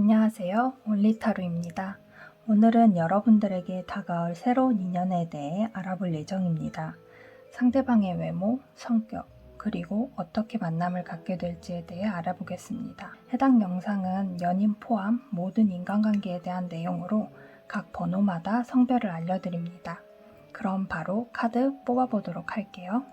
안녕하세요. 올리타로입니다. 오늘은 여러분들에게 다가올 새로운 인연에 대해 알아볼 예정입니다. 상대방의 외모, 성격, 그리고 어떻게 만남을 갖게 될지에 대해 알아보겠습니다. 해당 영상은 연인 포함 모든 인간관계에 대한 내용으로 각 번호마다 성별을 알려드립니다. 그럼 바로 카드 뽑아보도록 할게요.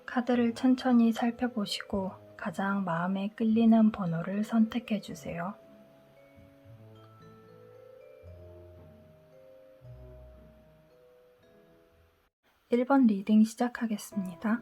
카드를 천천히 살펴보시고 가장 마음에 끌리는 번호를 선택해 주세요. (1번) 리딩 시작하겠습니다.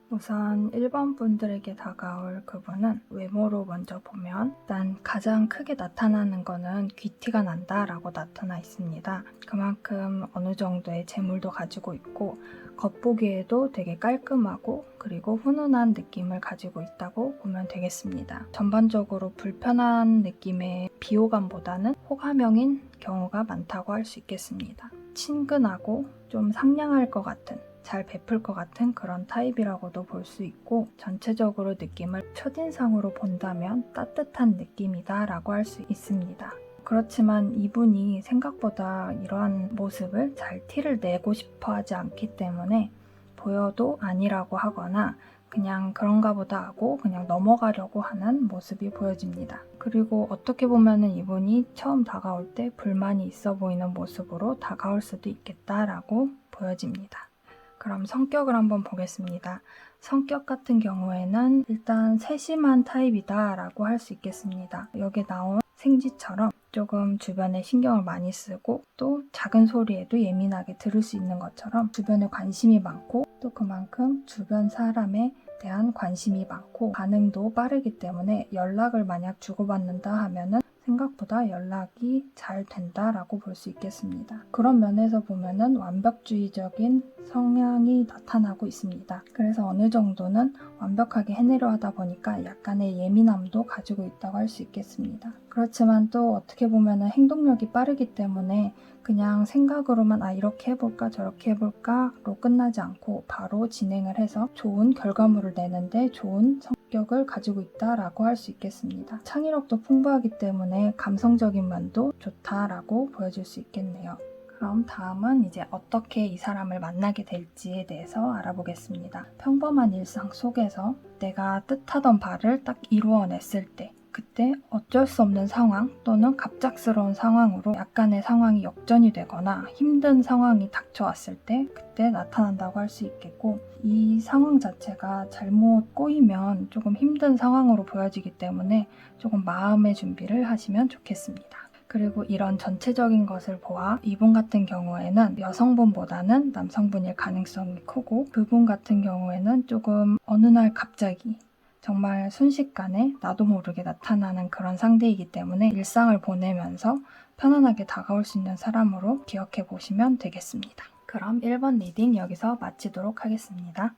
우선 1번 분들에게 다가올 그분은 외모로 먼저 보면 일단 가장 크게 나타나는 거는 귀티가 난다 라고 나타나 있습니다. 그만큼 어느 정도의 재물도 가지고 있고 겉보기에도 되게 깔끔하고 그리고 훈훈한 느낌을 가지고 있다고 보면 되겠습니다. 전반적으로 불편한 느낌의 비호감보다는 호감형인 경우가 많다고 할 수 있겠습니다. 친근하고 좀 상냥할 것 같은, 잘 베풀 것 같은 그런 타입이라고도 볼 수 있고, 전체적으로 느낌을 첫인상으로 본다면 따뜻한 느낌이다 라고 할 수 있습니다. 그렇지만 이분이 생각보다 이러한 모습을 잘 티를 내고 싶어 하지 않기 때문에 보여도 아니라고 하거나 그냥 그런가 보다 하고 그냥 넘어가려고 하는 모습이 보여집니다. 그리고 어떻게 보면은 이분이 처음 다가올 때 불만이 있어 보이는 모습으로 다가올 수도 있겠다라고 보여집니다. 그럼 성격을 한번 보겠습니다. 성격 같은 경우에는 일단 세심한 타입이다 라고 할 수 있겠습니다. 여기 나온 생쥐처럼 조금 주변에 신경을 많이 쓰고 또 작은 소리에도 예민하게 들을 수 있는 것처럼 주변에 관심이 많고 또 그만큼 주변 사람에 대한 관심이 많고 반응도 빠르기 때문에 연락을 만약 주고받는다 하면은 생각보다 연락이 잘 된다라고 볼 수 있겠습니다. 그런 면에서 보면은 완벽주의적인 성향이 나타나고 있습니다. 그래서 어느 정도는 완벽하게 해내려 하다 보니까 약간의 예민함도 가지고 있다고 할 수 있겠습니다. 그렇지만 또 어떻게 보면은 행동력이 빠르기 때문에 그냥 생각으로만 이렇게 해볼까 저렇게 해볼까로 끝나지 않고 바로 진행을 해서 좋은 결과물을 내는데 좋은 성격을 가지고 있다라고 할 수 있겠습니다. 창의력도 풍부하기 때문에 감성적인 면도 좋다라고 보여줄 수 있겠네요. 그럼 다음은 이제 어떻게 이 사람을 만나게 될지에 대해서 알아보겠습니다. 평범한 일상 속에서 내가 뜻하던 바를 딱 이루어냈을 때, 그때 어쩔 수 없는 상황 또는 갑작스러운 상황으로 약간의 상황이 역전이 되거나 힘든 상황이 닥쳐왔을 때 그때 나타난다고 할 수 있겠고, 이 상황 자체가 잘못 꼬이면 조금 힘든 상황으로 보여지기 때문에 조금 마음의 준비를 하시면 좋겠습니다. 그리고 이런 전체적인 것을 보아 이분 같은 경우에는 여성분보다는 남성분일 가능성이 크고, 그분 같은 경우에는 조금 어느 날 갑자기 정말 순식간에 나도 모르게 나타나는 그런 상대이기 때문에 일상을 보내면서 편안하게 다가올 수 있는 사람으로 기억해 보시면 되겠습니다. 그럼 1번 리딩 여기서 마치도록 하겠습니다.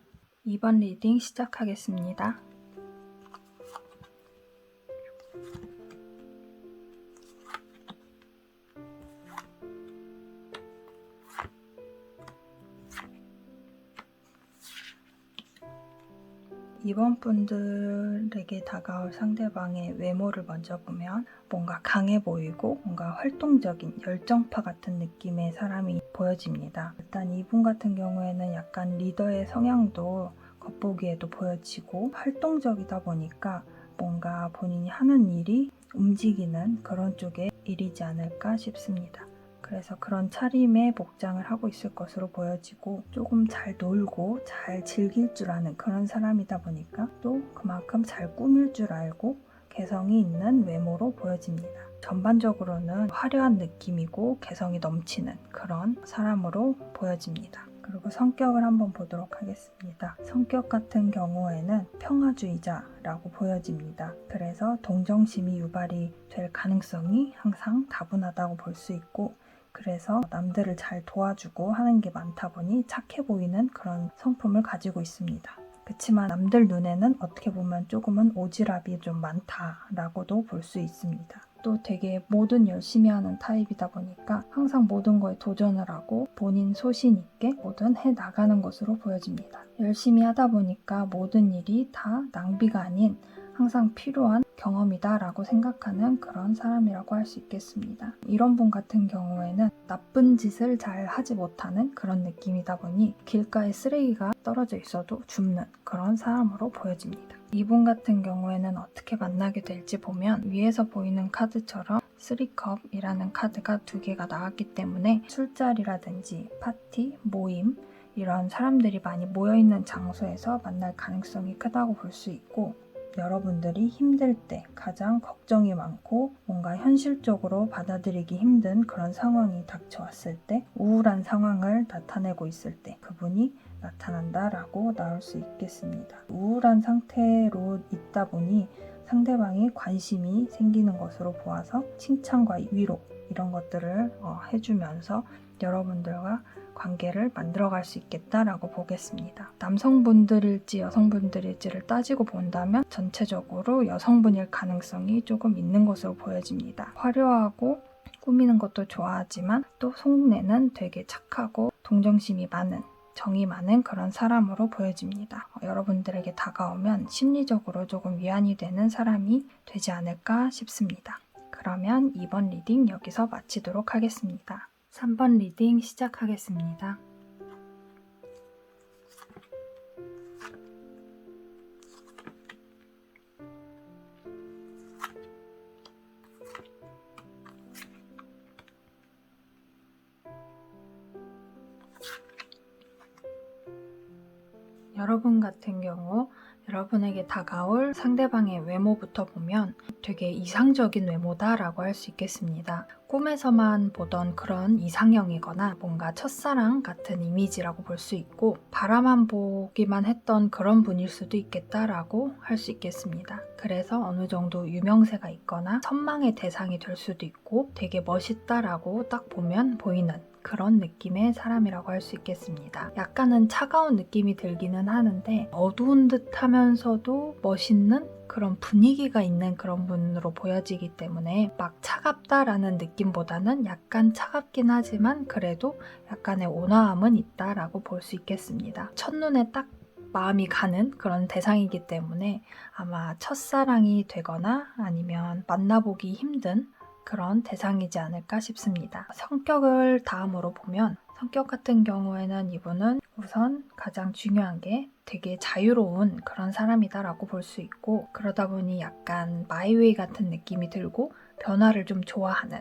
2번 리딩 시작하겠습니다. 이번 분들에게 다가올 상대방의 외모를 먼저 보면 뭔가 강해 보이고 뭔가 활동적인 열정파 같은 느낌의 사람이 보여집니다. 일단 이분 같은 경우에는 약간 리더의 성향도 겉보기에도 보여지고 활동적이다 보니까 뭔가 본인이 하는 일이 움직이는 그런 쪽의 일이지 않을까 싶습니다. 그래서 그런 차림의 복장을 하고 있을 것으로 보여지고, 조금 잘 놀고 잘 즐길 줄 아는 그런 사람이다 보니까 또 그만큼 잘 꾸밀 줄 알고 개성이 있는 외모로 보여집니다. 전반적으로는 화려한 느낌이고 개성이 넘치는 그런 사람으로 보여집니다. 그리고 성격을 한번 보도록 하겠습니다. 성격 같은 경우에는 평화주의자라고 보여집니다. 그래서 동정심이 유발이 될 가능성이 항상 다분하다고 볼 수 있고, 그래서 남들을 잘 도와주고 하는 게 많다 보니 착해 보이는 그런 성품을 가지고 있습니다. 그렇지만 남들 눈에는 어떻게 보면 조금은 오지랖이 좀 많다라고도 볼 수 있습니다. 또 되게 뭐든 열심히 하는 타입이다 보니까 항상 모든 거에 도전을 하고 본인 소신 있게 뭐든 해 나가는 것으로 보여집니다. 열심히 하다 보니까 모든 일이 다 낭비가 아닌 항상 필요한 경험이다 라고 생각하는 그런 사람이라고 할 수 있겠습니다. 이런 분 같은 경우에는 나쁜 짓을 잘 하지 못하는 그런 느낌이다 보니 길가에 쓰레기가 떨어져 있어도 줍는 그런 사람으로 보여집니다. 이분 같은 경우에는 어떻게 만나게 될지 보면 위에서 보이는 카드처럼 3컵이라는 카드가 2개가 나왔기 때문에 술자리라든지 파티, 모임 이런 사람들이 많이 모여있는 장소에서 만날 가능성이 크다고 볼 수 있고, 여러분들이 힘들 때 가장 걱정이 많고 뭔가 현실적으로 받아들이기 힘든 그런 상황이 닥쳐왔을 때 우울한 상황을 나타내고 있을 때 그분이 나타난다라고 나올 수 있겠습니다. 우울한 상태로 있다 보니 상대방이 관심이 생기는 것으로 보아서 칭찬과 위로 이런 것들을 해주면서 여러분들과 관계를 만들어갈 수 있겠다라고 보겠습니다. 남성분들일지 여성분들일지를 따지고 본다면 전체적으로 여성분일 가능성이 조금 있는 것으로 보여집니다. 화려하고 꾸미는 것도 좋아하지만 또 속내는 되게 착하고 동정심이 많은, 정이 많은 그런 사람으로 보여집니다. 여러분들에게 다가오면 심리적으로 조금 위안이 되는 사람이 되지 않을까 싶습니다. 그러면 2번 리딩 여기서 마치도록 하겠습니다. 3번 리딩 시작하겠습니다. 여러분 같은 경우 여러분에게 다가올 상대방의 외모부터 보면 되게 이상적인 외모다라고 할 수 있겠습니다. 꿈에서만 보던 그런 이상형이거나 뭔가 첫사랑 같은 이미지라고 볼 수 있고, 바라만 보기만 했던 그런 분일 수도 있겠다라고 할 수 있겠습니다. 그래서 어느 정도 유명세가 있거나 선망의 대상이 될 수도 있고 되게 멋있다라고 딱 보면 보이는 그런 느낌의 사람이라고 할 수 있겠습니다. 약간은 차가운 느낌이 들기는 하는데 어두운 듯 하면서도 멋있는 그런 분위기가 있는 그런 분으로 보여지기 때문에 막 차갑다라는 느낌보다는 약간 차갑긴 하지만 그래도 약간의 온화함은 있다라고 볼 수 있겠습니다. 첫눈에 딱 마음이 가는 그런 대상이기 때문에 아마 첫사랑이 되거나 아니면 만나보기 힘든 그런 대상이지 않을까 싶습니다. 성격을 다음으로 보면 성격 같은 경우에는 이분은 우선 가장 중요한 게 되게 자유로운 그런 사람이다라고 볼 수 있고, 그러다 보니 약간 마이웨이 같은 느낌이 들고 변화를 좀 좋아하는,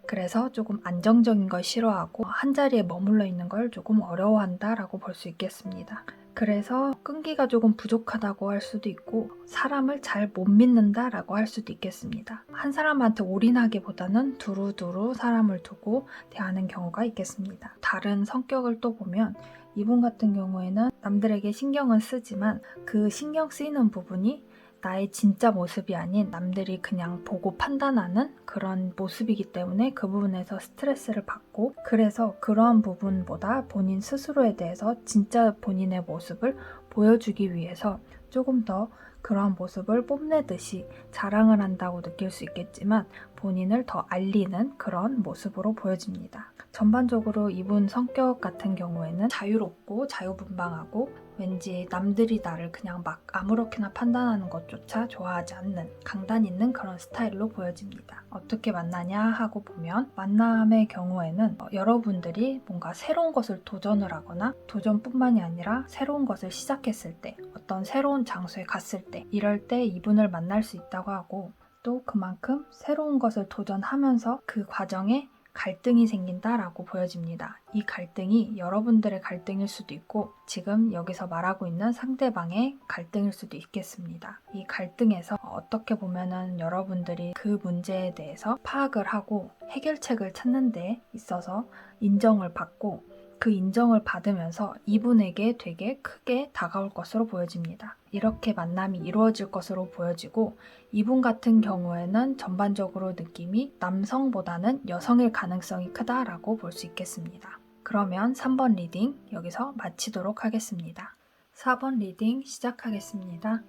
그래서 조금 안정적인 걸 싫어하고 한자리에 머물러 있는 걸 조금 어려워한다라고 볼 수 있겠습니다. 그래서 끈기가 조금 부족하다고 할 수도 있고 사람을 잘 못 믿는다라고 할 수도 있겠습니다. 한 사람한테 올인하기보다는 두루두루 사람을 두고 대하는 경우가 있겠습니다. 다른 성격을 또 보면 이분 같은 경우에는 남들에게 신경은 쓰지만 그 신경 쓰이는 부분이 나의 진짜 모습이 아닌 남들이 그냥 보고 판단하는 그런 모습이기 때문에 그 부분에서 스트레스를 받고, 그래서 그러한 부분보다 본인 스스로에 대해서 진짜 본인의 모습을 보여주기 위해서 조금 더 그러한 모습을 뽐내듯이 자랑을 한다고 느낄 수 있겠지만 본인을 더 알리는 그런 모습으로 보여집니다. 전반적으로 이분 성격 같은 경우에는 자유롭고 자유분방하고 왠지 남들이 나를 그냥 막 아무렇게나 판단하는 것조차 좋아하지 않는 강단 있는 그런 스타일로 보여집니다. 어떻게 만나냐 하고 보면 만남의 경우에는 여러분들이 뭔가 새로운 것을 도전을 하거나 도전뿐만이 아니라 새로운 것을 시작했을 때, 어떤 새로운 장소에 갔을 때, 이럴 때 이분을 만날 수 있다고 하고, 또 그만큼 새로운 것을 도전하면서 그 과정에 갈등이 생긴다라고 보여집니다. 이 갈등이 여러분들의 갈등일 수도 있고 지금 여기서 말하고 있는 상대방의 갈등일 수도 있겠습니다. 이 갈등에서 어떻게 보면은 여러분들이 그 문제에 대해서 파악을 하고 해결책을 찾는 데 있어서 인정을 받고, 그 인정을 받으면서 이분에게 되게 크게 다가올 것으로 보여집니다. 이렇게 만남이 이루어질 것으로 보여지고, 이분 같은 경우에는 전반적으로 느낌이 남성보다는 여성일 가능성이 크다라고 볼 수 있겠습니다. 그러면 3번 리딩 여기서 마치도록 하겠습니다. 4번 리딩 시작하겠습니다.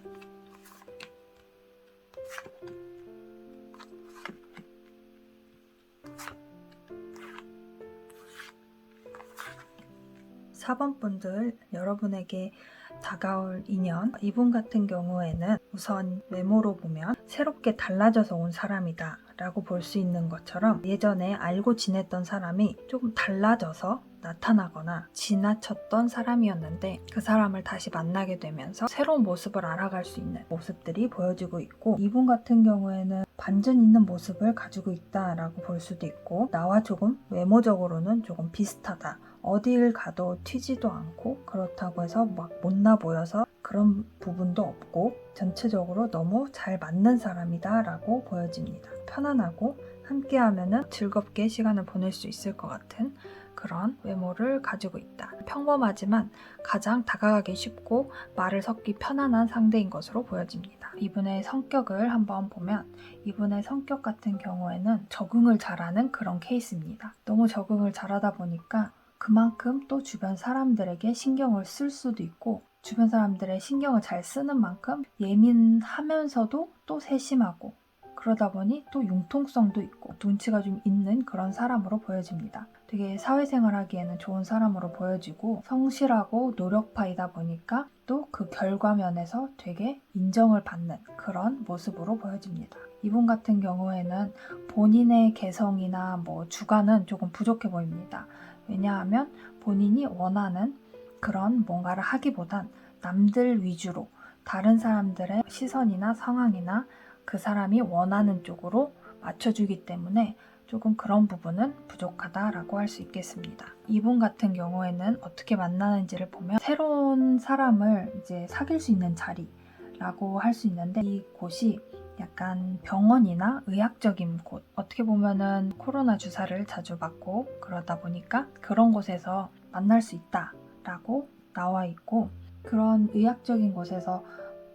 4번 분들, 여러분에게 다가올 인연, 이분 같은 경우에는 우선 외모로 보면 새롭게 달라져서 온 사람이다 라고 볼 수 있는 것처럼, 예전에 알고 지냈던 사람이 조금 달라져서 나타나거나 지나쳤던 사람이었는데 그 사람을 다시 만나게 되면서 새로운 모습을 알아갈 수 있는 모습들이 보여지고 있고, 이분 같은 경우에는 반전 있는 모습을 가지고 있다라고 볼 수도 있고, 나와 조금 외모적으로는 조금 비슷하다, 어딜 가도 튀지도 않고 그렇다고 해서 막 못나 보여서 그런 부분도 없고 전체적으로 너무 잘 맞는 사람이다 라고 보여집니다. 편안하고 함께하면 즐겁게 시간을 보낼 수 있을 것 같은 그런 외모를 가지고 있다. 평범하지만 가장 다가가기 쉽고 말을 섞기 편안한 상대인 것으로 보여집니다. 이분의 성격을 한번 보면 이분의 성격 같은 경우에는 적응을 잘하는 그런 케이스입니다. 너무 적응을 잘하다 보니까 그만큼 또 주변 사람들에게 신경을 쓸 수도 있고, 주변 사람들의 신경을 잘 쓰는 만큼 예민하면서도 또 세심하고, 그러다 보니 또 융통성도 있고 눈치가 좀 있는 그런 사람으로 보여집니다. 되게 사회생활 하기에는 좋은 사람으로 보여지고 성실하고 노력파이다 보니까 또 그 결과면에서 되게 인정을 받는 그런 모습으로 보여집니다. 이분 같은 경우에는 본인의 개성이나 주관은 조금 부족해 보입니다. 왜냐하면 본인이 원하는 그런 뭔가를 하기보단 남들 위주로 다른 사람들의 시선이나 상황이나 그 사람이 원하는 쪽으로 맞춰주기 때문에 조금 그런 부분은 부족하다라고 할 수 있겠습니다. 이분 같은 경우에는 어떻게 만나는지를 보면 새로운 사람을 이제 사귈 수 있는 자리라고 할 수 있는데, 이 곳이 약간 병원이나 의학적인 곳, 어떻게 보면은 코로나 주사를 자주 맞고 그러다 보니까 그런 곳에서 만날 수 있다라고 나와 있고, 그런 의학적인 곳에서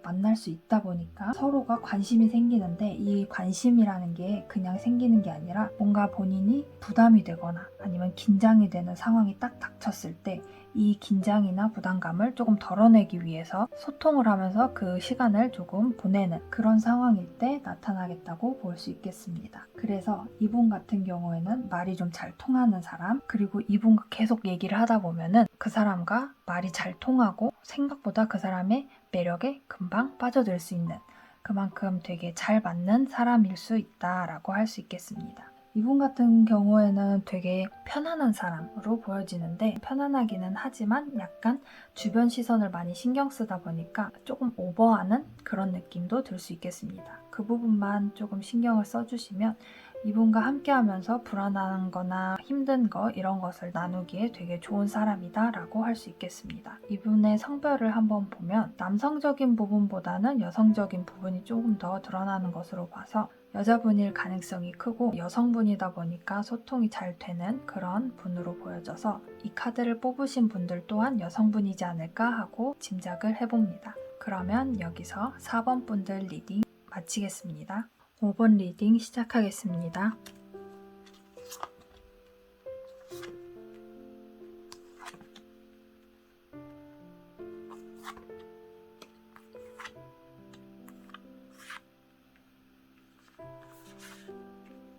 만날 수 있다 보니까 서로가 관심이 생기는데, 이 관심이라는 게 그냥 생기는 게 아니라 뭔가 본인이 부담이 되거나 아니면 긴장이 되는 상황이 딱 닥쳤을 때 이 긴장이나 부담감을 조금 덜어내기 위해서 소통을 하면서 그 시간을 조금 보내는 그런 상황일 때 나타나겠다고 볼 수 있겠습니다. 그래서 이분 같은 경우에는 말이 좀 잘 통하는 사람, 그리고 이분과 계속 얘기를 하다 보면은 그 사람과 말이 잘 통하고 생각보다 그 사람의 매력에 금방 빠져들 수 있는 그만큼 되게 잘 맞는 사람일 수 있다라고 할 수 있겠습니다. 이분 같은 경우에는 되게 편안한 사람으로 보여지는데 편안하기는 하지만 약간 주변 시선을 많이 신경 쓰다 보니까 조금 오버하는 그런 느낌도 들 수 있겠습니다. 그 부분만 조금 신경을 써주시면 이분과 함께 하면서 불안한 거나 힘든 거 이런 것을 나누기에 되게 좋은 사람이다 라고 할 수 있겠습니다. 이분의 성별을 한번 보면 남성적인 부분보다는 여성적인 부분이 조금 더 드러나는 것으로 봐서 여자분일 가능성이 크고 여성분이다 보니까 소통이 잘 되는 그런 분으로 보여져서 이 카드를 뽑으신 분들 또한 여성분이지 않을까 하고 짐작을 해봅니다. 그러면 여기서 4번 분들 리딩 마치겠습니다. 5번 리딩 시작하겠습니다.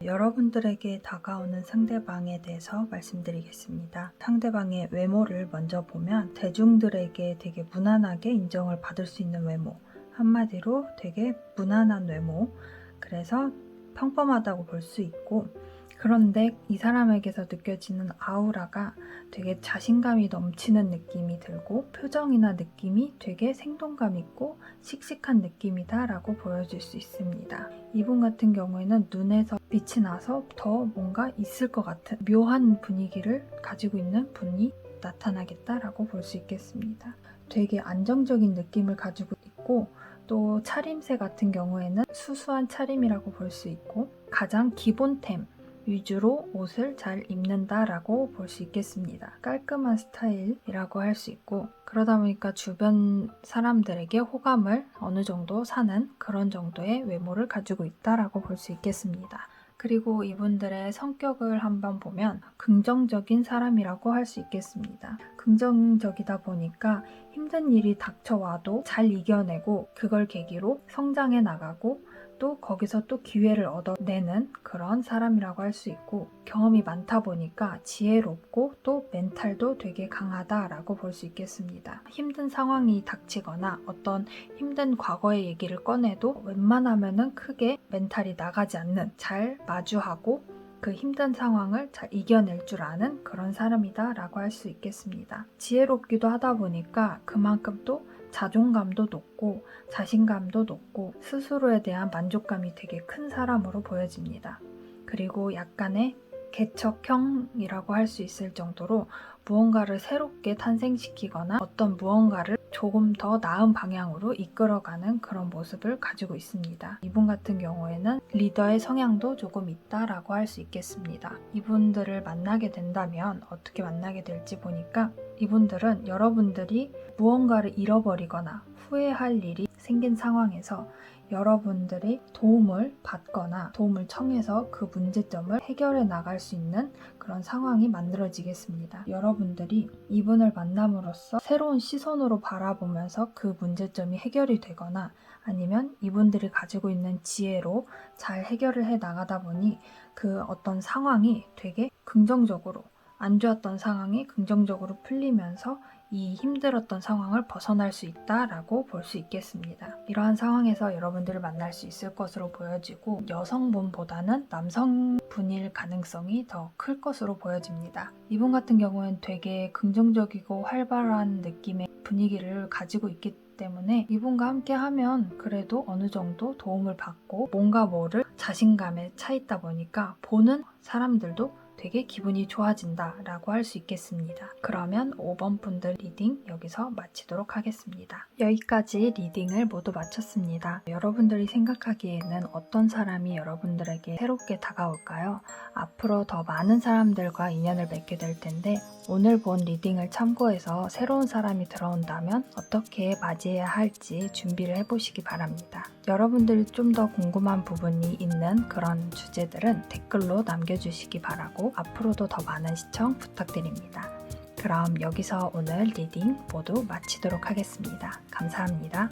여러분들에게 다가오는 상대방에 대해서 말씀드리겠습니다. 상대방의 외모를 먼저 보면 대중들에게 되게 무난하게 인정을 받을 수 있는 외모, 한마디로 되게 무난한 외모, 그래서 평범하다고 볼 수 있고, 그런데 이 사람에게서 느껴지는 아우라가 되게 자신감이 넘치는 느낌이 들고 표정이나 느낌이 되게 생동감 있고 씩씩한 느낌이다 라고 보여줄 수 있습니다. 이분 같은 경우에는 눈에서 빛이 나서 더 뭔가 있을 것 같은 묘한 분위기를 가지고 있는 분이 나타나겠다라고 볼 수 있겠습니다. 되게 안정적인 느낌을 가지고 있고 또 차림새 같은 경우에는 수수한 차림이라고 볼 수 있고 가장 기본템 위주로 옷을 잘 입는다라고 볼 수 있겠습니다. 깔끔한 스타일이라고 할 수 있고 그러다 보니까 주변 사람들에게 호감을 어느 정도 사는 그런 정도의 외모를 가지고 있다라고 볼 수 있겠습니다. 그리고 이분들의 성격을 한번 보면 긍정적인 사람이라고 할 수 있겠습니다. 긍정적이다 보니까 힘든 일이 닥쳐와도 잘 이겨내고 그걸 계기로 성장해 나가고 또 거기서 또 기회를 얻어내는 그런 사람이라고 할 수 있고 경험이 많다 보니까 지혜롭고 또 멘탈도 되게 강하다라고 볼 수 있겠습니다. 힘든 상황이 닥치거나 어떤 힘든 과거의 얘기를 꺼내도 웬만하면은 크게 멘탈이 나가지 않는 잘 마주하고 그 힘든 상황을 잘 이겨낼 줄 아는 그런 사람이다 라고 할 수 있겠습니다. 지혜롭기도 하다 보니까 그만큼 또 자존감도 높고 자신감도 높고 스스로에 대한 만족감이 되게 큰 사람으로 보여집니다. 그리고 약간의 개척형이라고 할 수 있을 정도로 무언가를 새롭게 탄생시키거나 어떤 무언가를 조금 더 나은 방향으로 이끌어가는 그런 모습을 가지고 있습니다. 이분 같은 경우에는 리더의 성향도 조금 있다라고 할 수 있겠습니다. 이분들을 만나게 된다면 어떻게 만나게 될지 보니까 이분들은 여러분들이 무언가를 잃어버리거나 후회할 일이 생긴 상황에서 여러분들이 도움을 받거나 도움을 청해서 그 문제점을 해결해 나갈 수 있는 그런 상황이 만들어지겠습니다. 여러분들이 이분을 만남으로써 새로운 시선으로 바라보면서 그 문제점이 해결이 되거나 아니면 이분들이 가지고 있는 지혜로 잘 해결을 해 나가다 보니 그 어떤 상황이 되게 긍정적으로 안 좋았던 상황이 긍정적으로 풀리면서 이 힘들었던 상황을 벗어날 수 있다라고 볼 수 있겠습니다. 이러한 상황에서 여러분들을 만날 수 있을 것으로 보여지고 여성분보다는 남성분일 가능성이 더 클 것으로 보여집니다. 이분 같은 경우는 되게 긍정적이고 활발한 느낌의 분위기를 가지고 있기 때문에 이분과 함께 하면 그래도 어느 정도 도움을 받고 뭔가 뭐를 자신감에 차 있다 보니까 보는 사람들도 되게 기분이 좋아진다라고 할 수 있겠습니다. 그러면 5번 분들 리딩 여기서 마치도록 하겠습니다. 여기까지 리딩을 모두 마쳤습니다. 여러분들이 생각하기에는 어떤 사람이 여러분들에게 새롭게 다가올까요? 앞으로 더 많은 사람들과 인연을 맺게 될 텐데 오늘 본 리딩을 참고해서 새로운 사람이 들어온다면 어떻게 맞이해야 할지 준비를 해보시기 바랍니다. 여러분들이 좀 더 궁금한 부분이 있는 그런 주제들은 댓글로 남겨주시기 바라고 앞으로도 더 많은 시청 부탁드립니다. 그럼 여기서 오늘 리딩 모두 마치도록 하겠습니다. 감사합니다.